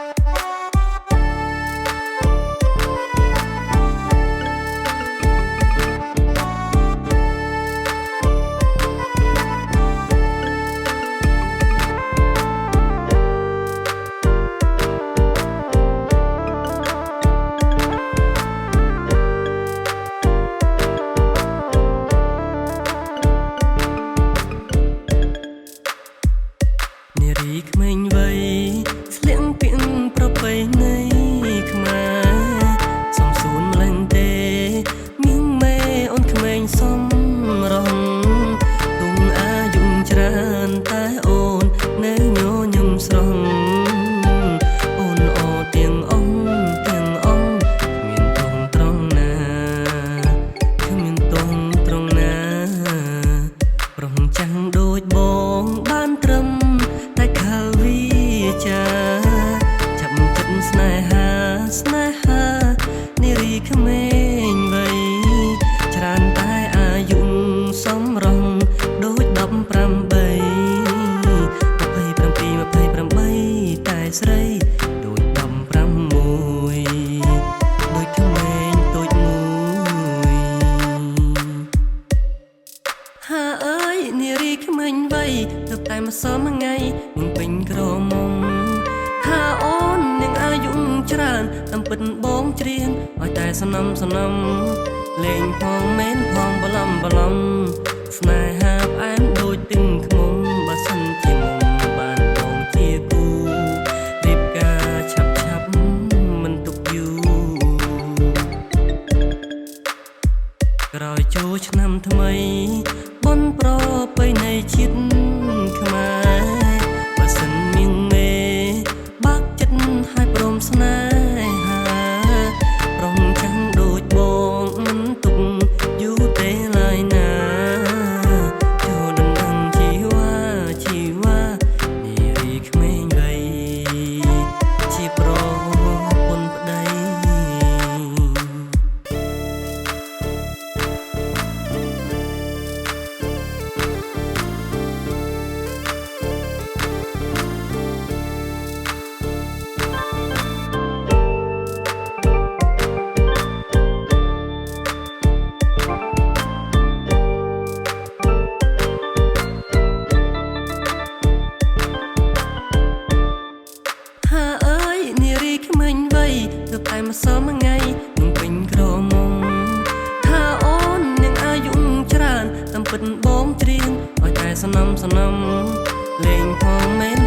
នារីក្មេងវ័យស្លៀងពាក់ប្រពៃណីខ្មែរសំសួនម្លឹងទេមីងមេអូនក្មេងសំរងទុំអាយុច្រើនតែអូននៅញញឹមស្រស់អូនអូទាំងអង្គគ្មានទងត្រង់ណាប្រងចាំងដូចបងបានត្រឹមតែខាលវិចាចាប់ចិត្តស្នេហានារីក្មេងវ័យច្រើនតែអាយុសំរងដូច18 តែស្រីដូច16ដូចក្មេងតូចមួយហាអើយនារីក្មេងវ័យទើបតែម្សិលថ្ងៃនឹងពេញក្រមុំថាអូននឹងអាយុច្រើនតាមពិតបងច្រៀងឲ្យតែសំណំលេងផងមែនផងបឡំស្នេហាផ្អែមដូចទឹងខ្មុំបើសិនជាមុំបានបងជាគូរៀបការឆាប់មិនទុកយូរក្រោយចូលឆ្នាំថ្មីបនប្រពៃណីជាតិខ្មែរបើសិនមីងមេបាក់ចិត្តឲ្យព្រមស្នេហាប្រងចាំងដូចបងមិនទុកយូរទេឡើយណាចូលដណ្ដឹងជីវ៉ានារីក្មេងវ័យជាប្រពន្ធប្តី ក្មេងវ័យទើបតែម្សិលថ្ងៃនឹងពេញក្រមុំថាអូននឹងអាយុច្រើនតាមពិតបងច្រៀងឲ្យតែសំណំលេងផងមែន